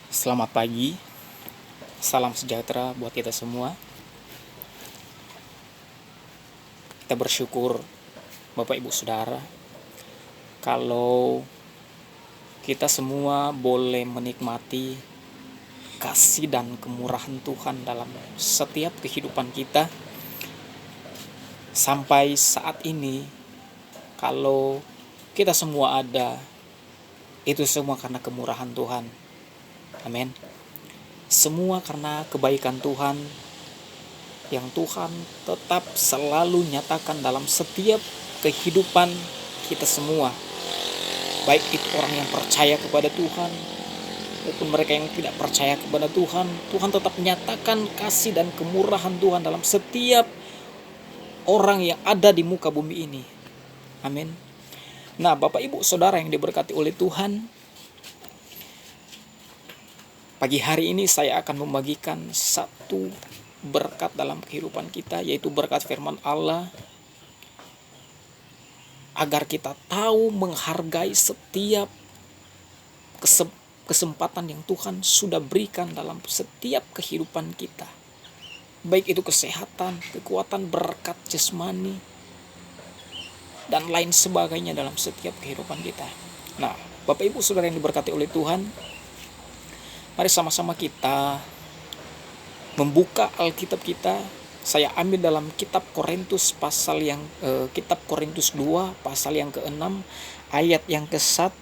Selamat pagi, salam sejahtera buat kita semua. Kita bersyukur Bapak Ibu Saudara kalau kita semua boleh menikmati kasih dan kemurahan Tuhan dalam setiap kehidupan kita. Sampai saat ini, kalau kita semua ada, itu semua karena kemurahan Tuhan. Amin. Semua karena kebaikan Tuhan yang Tuhan tetap selalu nyatakan dalam setiap kehidupan kita semua. Baik itu orang yang percaya kepada Tuhan maupun mereka yang tidak percaya kepada Tuhan, Tuhan tetap menyatakan kasih dan kemurahan Tuhan dalam setiap orang yang ada di muka bumi ini. Amin. Nah, Bapak Ibu Saudara yang diberkati oleh Tuhan, pagi hari ini saya akan membagikan satu berkat dalam kehidupan kita, yaitu berkat firman Allah, agar kita tahu menghargai setiap kesempatan yang Tuhan sudah berikan dalam setiap kehidupan kita. Baik itu kesehatan, kekuatan, berkat jasmani, dan lain sebagainya dalam setiap kehidupan kita. Nah, Bapak Ibu Saudara yang diberkati oleh Tuhan, mari sama-sama kita membuka Alkitab kita. Saya ambil dalam kitab Korintus kitab Korintus 2 pasal yang ke-6 ayat yang ke-1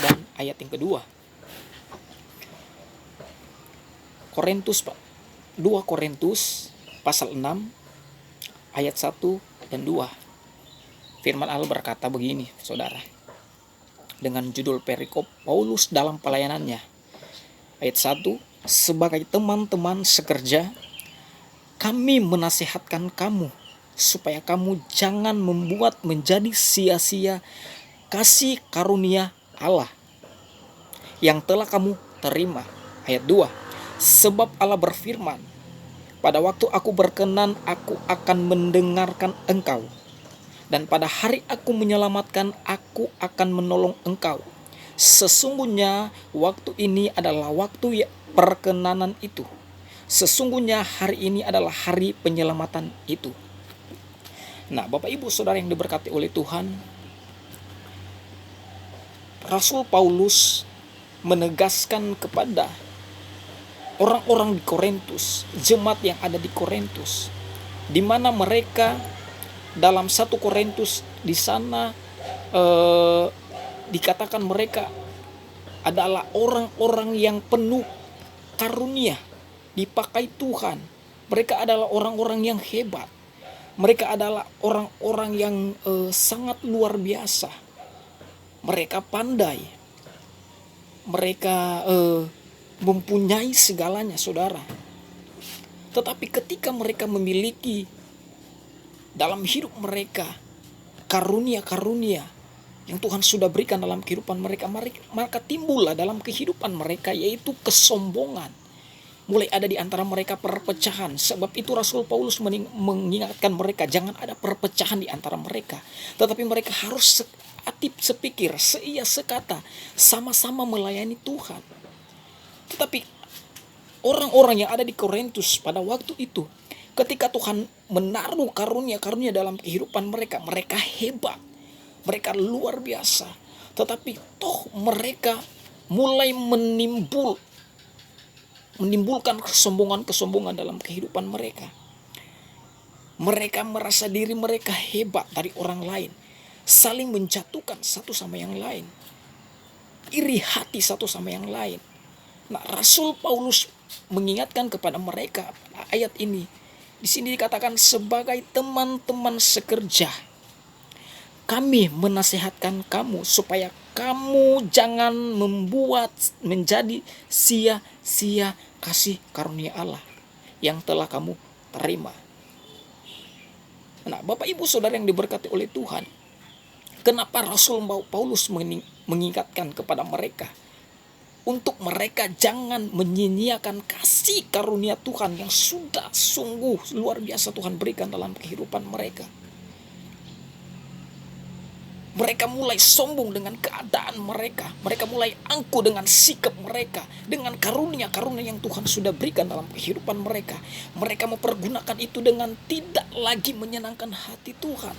dan ayat yang kedua. Korintus 2 Korintus pasal 6 ayat 1 dan 2. Firman Allah berkata begini, Saudara. Dengan judul perikop Paulus dalam pelayanannya. Ayat 1, sebagai teman-teman sekerja, kami menasihatkan kamu supaya kamu jangan membuat menjadi sia-sia kasih karunia Allah yang telah kamu terima. Ayat 2, sebab Allah berfirman, pada waktu aku berkenan aku akan mendengarkan engkau, dan pada hari aku menyelamatkan aku akan menolong engkau. Sesungguhnya waktu ini adalah waktu perkenanan itu. Sesungguhnya hari ini adalah hari penyelamatan itu. Nah, Bapak Ibu Saudara yang diberkati oleh Tuhan, Rasul Paulus menegaskan kepada orang-orang di Korintus, jemaat yang ada di Korintus, di mana mereka dalam 1 Korintus di sana dikatakan mereka adalah orang-orang yang penuh karunia, dipakai Tuhan. Mereka adalah orang-orang yang hebat. Mereka adalah orang-orang yang sangat luar biasa. Mereka pandai. Mereka mempunyai segalanya, Saudara. Tetapi ketika mereka memiliki dalam hidup mereka karunia-karunia yang Tuhan sudah berikan dalam kehidupan mereka, maka timbullah dalam kehidupan mereka yaitu kesombongan. Mulai ada di antara mereka perpecahan. Sebab itu Rasul Paulus mengingatkan mereka, jangan ada perpecahan di antara mereka, tetapi mereka harus sepikir, seia sekata, sama-sama melayani Tuhan. Tetapi orang-orang yang ada di Korintus pada waktu itu, ketika Tuhan menaruh karunia-karunia dalam kehidupan mereka, mereka hebat, mereka luar biasa. Tetapi toh mereka mulai menimbulkan kesombongan-kesombongan dalam kehidupan mereka. Mereka merasa diri mereka hebat dari orang lain, saling menjatuhkan satu sama yang lain, iri hati satu sama yang lain. Nah, Rasul Paulus mengingatkan kepada mereka ayat ini. Di sini dikatakan sebagai teman-teman sekerja, kami menasihatkan kamu supaya kamu jangan membuat menjadi sia-sia kasih karunia Allah yang telah kamu terima. Nah, Bapak Ibu Saudara yang diberkati oleh Tuhan, kenapa Rasul Paulus mengingatkan kepada mereka untuk mereka jangan menyia-nyiakan kasih karunia Tuhan yang sudah sungguh luar biasa Tuhan berikan dalam kehidupan mereka. Mereka mulai sombong dengan keadaan mereka. Mereka mulai angkuh dengan sikap mereka, dengan karunia-karunia yang Tuhan sudah berikan dalam kehidupan mereka. Mereka mempergunakan itu dengan tidak lagi menyenangkan hati Tuhan.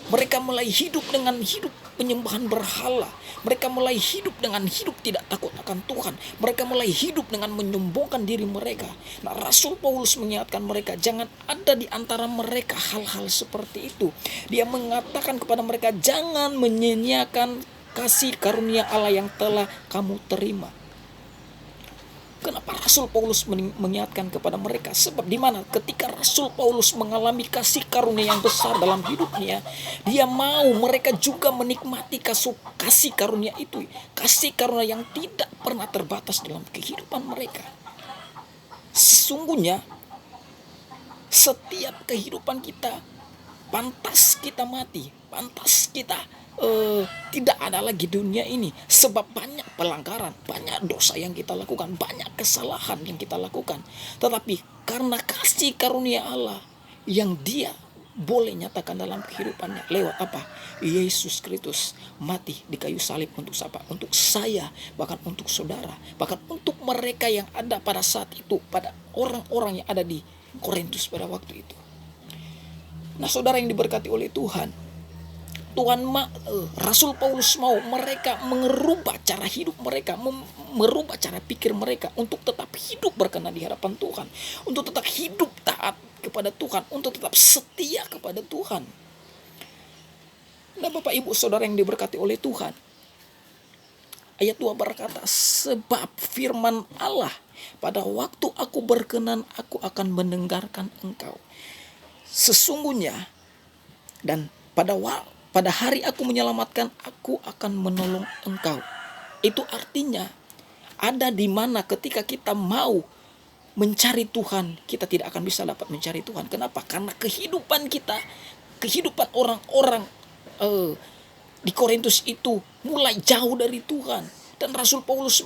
Mereka mulai hidup dengan hidup penyembahan berhala. Mereka mulai hidup dengan hidup tidak takut akan Tuhan. Mereka mulai hidup dengan menyombongkan diri mereka. Nah, Rasul Paulus mengingatkan mereka, jangan ada di antara mereka hal-hal seperti itu. Dia mengatakan kepada mereka, jangan menyia-nyiakan kasih karunia Allah yang telah kamu terima. Kenapa Rasul Paulus mengingatkan kepada mereka? Sebab di mana ketika Rasul Paulus mengalami kasih karunia yang besar dalam hidupnya, dia mau mereka juga menikmati kasih karunia itu. Kasih karunia yang tidak pernah terbatas dalam kehidupan mereka. Sesungguhnya setiap kehidupan kita pantas kita mati, pantas kita tidak ada lagi dunia ini, sebab banyak pelanggaran, banyak dosa yang kita lakukan, banyak kesalahan yang kita lakukan. Tetapi karena kasih karunia Allah yang dia boleh nyatakan dalam kehidupannya lewat apa? Yesus Kristus mati di kayu salib untuk siapa? Untuk saya, bahkan untuk saudara, bahkan untuk mereka yang ada pada saat itu, pada orang-orang yang ada di Korintus pada waktu itu. Nah, saudara yang diberkati oleh Tuhan, Rasul Paulus mau mereka merubah cara hidup mereka, merubah cara pikir mereka untuk tetap hidup berkenan di hadapan Tuhan, untuk tetap hidup taat kepada Tuhan, untuk tetap setia kepada Tuhan. Nah, Bapak Ibu Saudara yang diberkati oleh Tuhan, ayat 2 berkata, sebab firman Allah, pada waktu aku berkenan aku akan mendengarkan engkau. Sesungguhnya dan pada hari aku menyelamatkan, aku akan menolong engkau. Itu artinya ada di mana ketika kita mau mencari Tuhan, kita tidak akan bisa dapat mencari Tuhan. Kenapa? Karena kehidupan kita, kehidupan orang-orang di Korintus itu mulai jauh dari Tuhan. Dan Rasul Paulus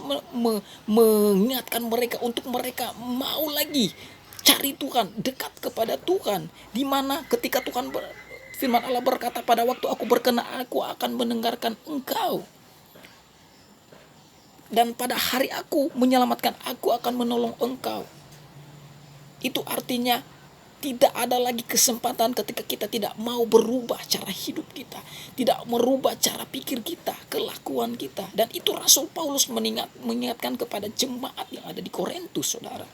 mengingatkan mereka untuk mereka mau lagi cari Tuhan, dekat kepada Tuhan. Di mana ketika firman Allah berkata, pada waktu aku berkenan aku akan mendengarkan engkau. Dan pada hari aku menyelamatkan, aku akan menolong engkau. Itu artinya tidak ada lagi kesempatan ketika kita tidak mau berubah cara hidup kita, tidak merubah cara pikir kita, kelakuan kita. Dan itu Rasul Paulus mengingatkan kepada jemaat yang ada di Korintus, saudara,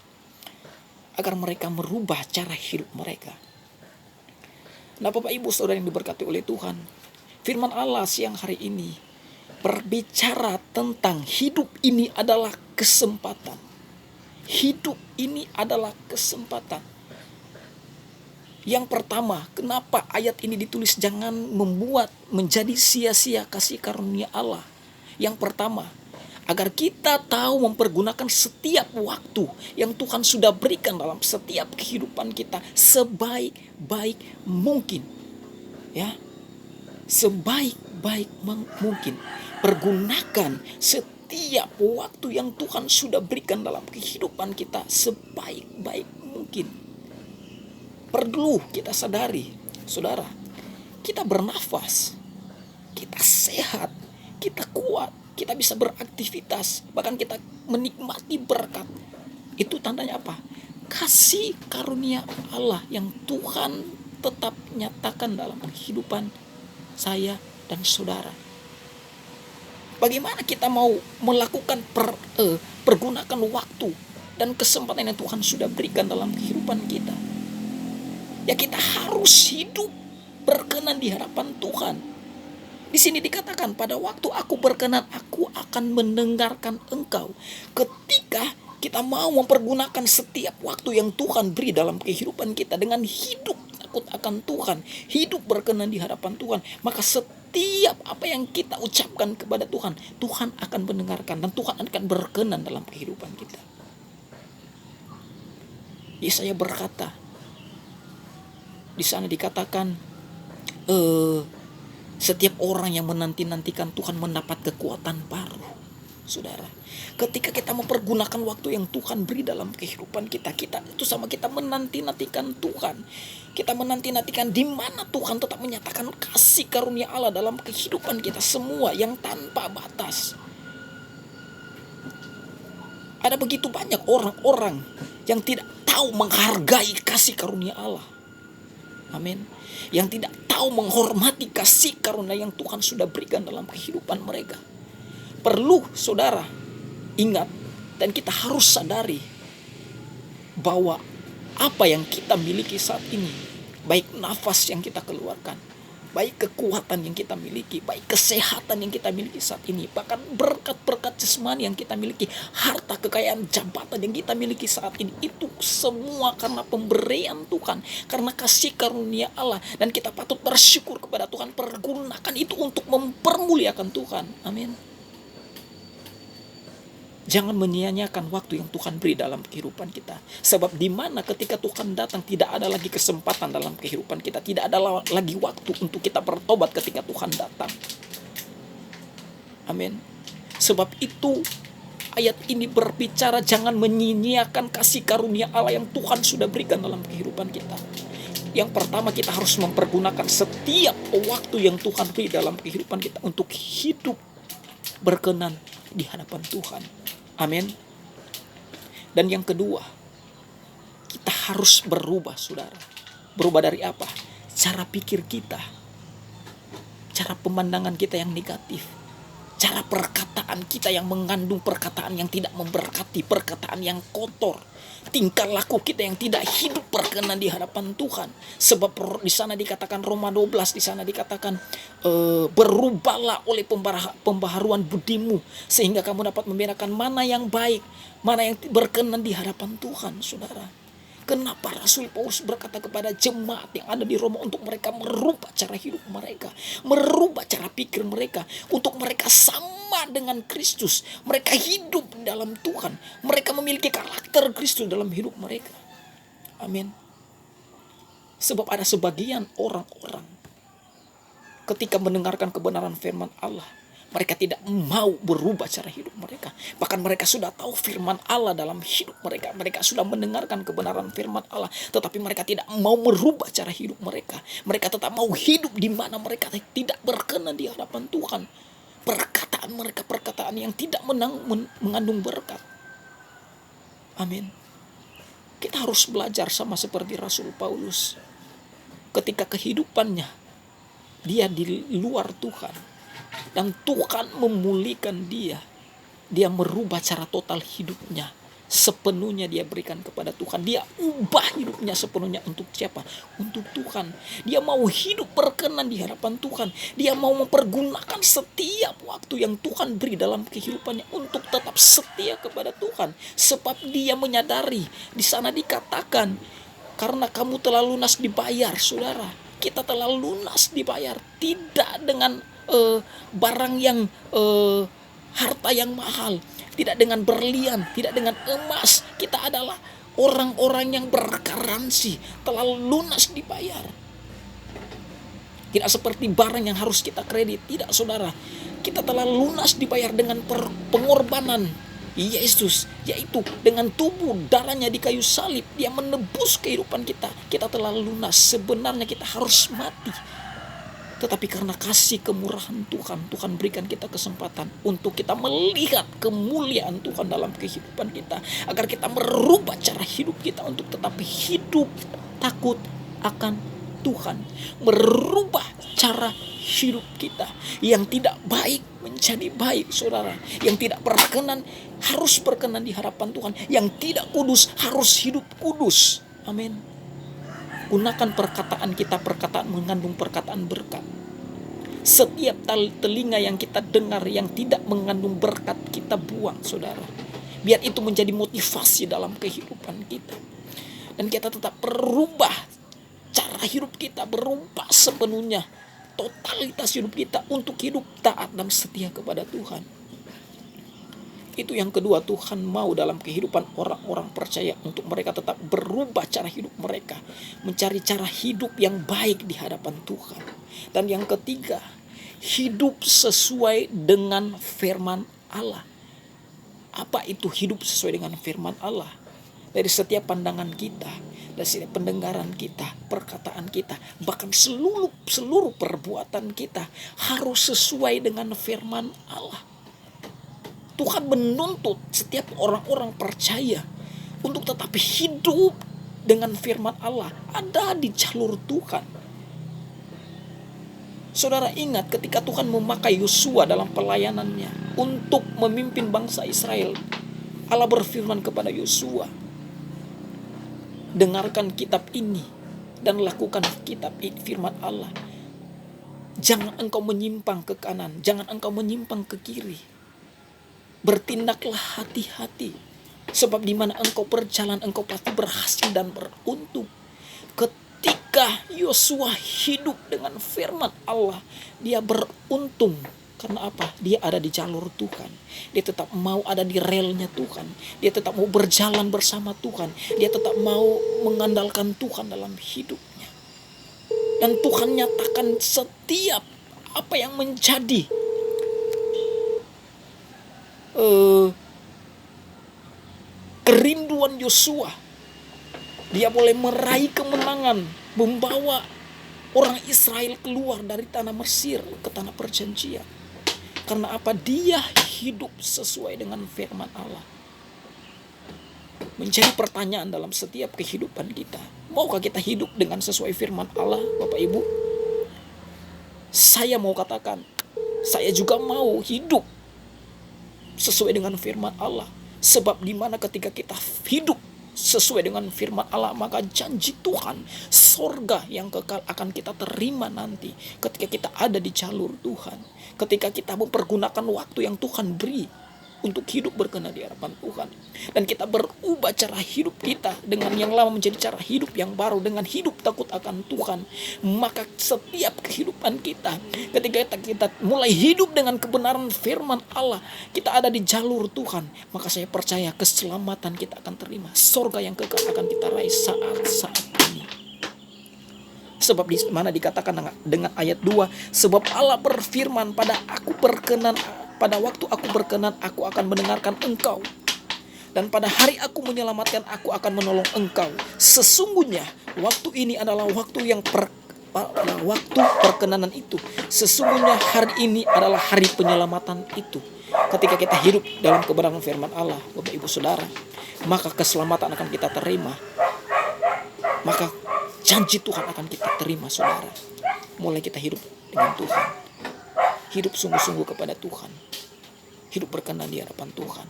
agar mereka merubah cara hidup mereka. Nah, Bapak Ibu Saudara yang diberkati oleh Tuhan, firman Allah siang hari ini berbicara tentang hidup ini adalah kesempatan. Hidup ini adalah kesempatan. Yang pertama, kenapa ayat ini ditulis jangan membuat menjadi sia-sia kasih karunia Allah? Yang pertama, agar kita tahu mempergunakan setiap waktu yang Tuhan sudah berikan dalam setiap kehidupan kita sebaik-baik mungkin. Ya, sebaik-baik mungkin. Pergunakan setiap waktu yang Tuhan sudah berikan dalam kehidupan kita sebaik-baik mungkin. Perlu kita sadari, saudara, kita bernafas, kita sehat, kita kuat, kita bisa beraktivitas, bahkan kita menikmati berkat. Itu tandanya apa? Kasih karunia Allah yang Tuhan tetap nyatakan dalam kehidupan saya dan saudara. Bagaimana kita mau melakukan pergunakan waktu dan kesempatan yang Tuhan sudah berikan dalam kehidupan kita? Ya, kita harus hidup berkenan di hadapan Tuhan. Di sini dikatakan, pada waktu aku berkenan, aku akan mendengarkan engkau. Ketika kita mau mempergunakan setiap waktu yang Tuhan beri dalam kehidupan kita dengan hidup takut akan Tuhan, hidup berkenan di hadapan Tuhan, maka setiap apa yang kita ucapkan kepada Tuhan, Tuhan akan mendengarkan dan Tuhan akan berkenan dalam kehidupan kita. Yesaya berkata, di sana dikatakan, setiap orang yang menanti-nantikan Tuhan mendapat kekuatan baru. saudara. Ketika kita mempergunakan waktu yang Tuhan beri dalam kehidupan kita, itu sama kita menanti-nantikan Tuhan. Kita menanti-nantikan di mana Tuhan tetap menyatakan kasih karunia Allah dalam kehidupan kita semua yang tanpa batas. Ada begitu banyak orang-orang yang tidak tahu menghargai kasih karunia Allah. Amin. Yang tidak tahu menghormati kasih karunia yang Tuhan sudah berikan dalam kehidupan mereka. Perlu saudara ingat dan kita harus sadari bahwa apa yang kita miliki saat ini, baik nafas yang kita keluarkan, baik kekuatan yang kita miliki, baik kesehatan yang kita miliki saat ini, bahkan berkat-berkat jasmani yang kita miliki, harta kekayaan jabatan yang kita miliki saat ini, itu semua karena pemberian Tuhan, karena kasih karunia Allah, dan kita patut bersyukur kepada Tuhan. Pergunakan itu untuk mempermuliakan Tuhan. Amin. Jangan menyia-nyiakan waktu yang Tuhan beri dalam kehidupan kita. Sebab di mana ketika Tuhan datang tidak ada lagi kesempatan dalam kehidupan kita. Tidak ada lagi waktu untuk kita bertobat ketika Tuhan datang. Amin. Sebab itu ayat ini berbicara jangan menyia-nyiakan kasih karunia Allah yang Tuhan sudah berikan dalam kehidupan kita. Yang pertama, kita harus mempergunakan setiap waktu yang Tuhan beri dalam kehidupan kita untuk hidup berkenan di hadapan Tuhan. Amin. Dan yang kedua, kita harus berubah, saudara. Berubah dari apa? Cara pikir kita, cara pemandangan kita yang negatif, cara perkataan kita yang mengandung perkataan yang tidak memberkati, perkataan yang kotor, tingkah laku kita yang tidak hidup berkenan di hadapan Tuhan. Sebab di sana dikatakan, Roma 12 di sana dikatakan, berubahlah oleh pembaharuan budimu sehingga kamu dapat membedakan mana yang baik, mana yang berkenan di hadapan Tuhan, saudara. Kenapa Rasul Paulus berkata kepada jemaat yang ada di Roma untuk mereka merubah cara hidup mereka, merubah cara pikir mereka, untuk mereka sama dengan Kristus. Mereka hidup dalam Tuhan, mereka memiliki karakter Kristus dalam hidup mereka. Amin. Sebab ada sebagian orang-orang ketika mendengarkan kebenaran firman Allah, mereka tidak mau berubah cara hidup mereka. Bahkan mereka sudah tahu firman Allah dalam hidup mereka. Mereka sudah mendengarkan kebenaran firman Allah, tetapi mereka tidak mau merubah cara hidup mereka. Mereka tetap mau hidup di mana mereka tidak berkenan di hadapan Tuhan. Perkataan mereka perkataan yang tidak mengandung berkat. Amin. Kita harus belajar sama seperti Rasul Paulus. Ketika kehidupannya dia di luar Tuhan, dan Tuhan memulihkan dia merubah cara total hidupnya. Sepenuhnya dia berikan kepada Tuhan. Dia ubah hidupnya sepenuhnya untuk siapa? Untuk Tuhan. Dia mau hidup berkenan di hadapan Tuhan. Dia mau mempergunakan setiap waktu yang Tuhan beri dalam kehidupannya untuk tetap setia kepada Tuhan. Sebab dia menyadari, di sana dikatakan, karena kamu telah lunas dibayar, saudara. Kita telah lunas dibayar, tidak dengan barang yang harta yang mahal, tidak dengan berlian, tidak dengan emas. Kita adalah orang-orang yang bergaransi telah lunas dibayar. Tidak seperti barang yang harus kita kredit, tidak, saudara. Kita telah lunas dibayar dengan pengorbanan Yesus, yaitu dengan tubuh darahnya di kayu salib. Dia menebus kehidupan kita. Kita telah lunas. Sebenarnya kita harus mati, tetapi karena kasih kemurahan Tuhan, Tuhan berikan kita kesempatan untuk kita melihat kemuliaan Tuhan dalam kehidupan kita, agar kita merubah cara hidup kita untuk tetap hidup takut akan Tuhan. Merubah cara hidup kita yang tidak baik menjadi baik, saudara. Yang tidak berkenan harus berkenan di hadapan Tuhan. Yang tidak kudus harus hidup kudus. Amin. Gunakan perkataan kita, perkataan mengandung perkataan berkat. Setiap telinga yang kita dengar yang tidak mengandung berkat, kita buang, saudara. Biar itu menjadi motivasi dalam kehidupan kita. Dan kita tetap berubah cara hidup kita, berubah sepenuhnya totalitas hidup kita untuk hidup taat dan setia kepada Tuhan. Itu yang kedua, Tuhan mau dalam kehidupan orang-orang percaya untuk mereka tetap berubah cara hidup mereka, mencari cara hidup yang baik di hadapan Tuhan. Dan yang ketiga, hidup sesuai dengan firman Allah. Apa itu hidup sesuai dengan firman Allah? Dari setiap pandangan kita, dari setiap pendengaran kita, perkataan kita, bahkan seluruh perbuatan kita harus sesuai dengan firman Allah. Tuhan menuntut setiap orang-orang percaya untuk tetap hidup dengan firman Allah, ada di jalur Tuhan. Saudara ingat ketika Tuhan memakai Yosua dalam pelayanannya untuk memimpin bangsa Israel. Allah berfirman kepada Yosua, dengarkan kitab ini dan lakukan kitab firman Allah. Jangan engkau menyimpang ke kanan, jangan engkau menyimpang ke kiri. Bertindaklah hati-hati, sebab di mana engkau berjalan engkau pasti berhasil dan beruntung. Ketika Yosua hidup dengan firman Allah, dia beruntung. Karena apa? Dia ada di jalur Tuhan. Dia tetap mau ada di relnya Tuhan. Dia tetap mau berjalan bersama Tuhan. Dia tetap mau mengandalkan Tuhan dalam hidupnya. Dan Tuhan nyatakan setiap apa yang menjadi kerinduan Yosua. Dia boleh meraih kemenangan, membawa orang Israel keluar dari tanah Mesir ke tanah perjanjian. Karena apa? Dia hidup sesuai dengan firman Allah. Menjadi pertanyaan dalam setiap kehidupan kita. Maukah kita hidup dengan sesuai firman Allah, Bapak Ibu? Saya mau katakan, saya juga mau hidup sesuai dengan firman Allah. Sebab dimana ketika kita hidup sesuai dengan firman Allah, maka janji Tuhan, sorga yang kekal akan kita terima nanti ketika kita ada di jalur Tuhan. Ketika kita mempergunakan waktu yang Tuhan beri untuk hidup berkenan di hadapan Tuhan. Dan kita berubah cara hidup kita dengan yang lama menjadi cara hidup yang baru, dengan hidup takut akan Tuhan. Maka setiap kehidupan kita, ketika kita mulai hidup dengan kebenaran firman Allah, kita ada di jalur Tuhan, maka saya percaya keselamatan kita akan terima. Sorga yang kekal akan kita raih saat ini. Sebab di mana dikatakan dengan ayat 2, sebab Allah berfirman, pada waktu aku berkenan, aku akan mendengarkan engkau. Dan pada hari aku menyelamatkan, aku akan menolong engkau. Sesungguhnya waktu ini adalah waktu yang waktu perkenanan itu. Sesungguhnya hari ini adalah hari penyelamatan itu. Ketika kita hidup dalam kebenaran firman Allah, Bapak Ibu Saudara, maka keselamatan akan kita terima. Maka janji Tuhan akan kita terima, saudara. Mulai kita hidup dengan Tuhan. Hidup sungguh-sungguh kepada Tuhan. Hidup berkenan di hadapan Tuhan.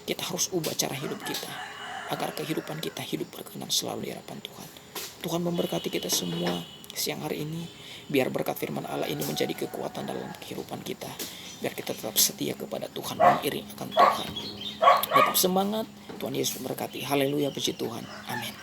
Kita harus ubah cara hidup kita, agar kehidupan kita hidup berkenan selalu di hadapan Tuhan. Tuhan memberkati kita semua siang hari ini. Biar berkat firman Allah ini menjadi kekuatan dalam kehidupan kita. Biar kita tetap setia kepada Tuhan, mengiring akan Tuhan. Tetap semangat. Tuhan Yesus memberkati. Haleluya, puji Tuhan. Amin.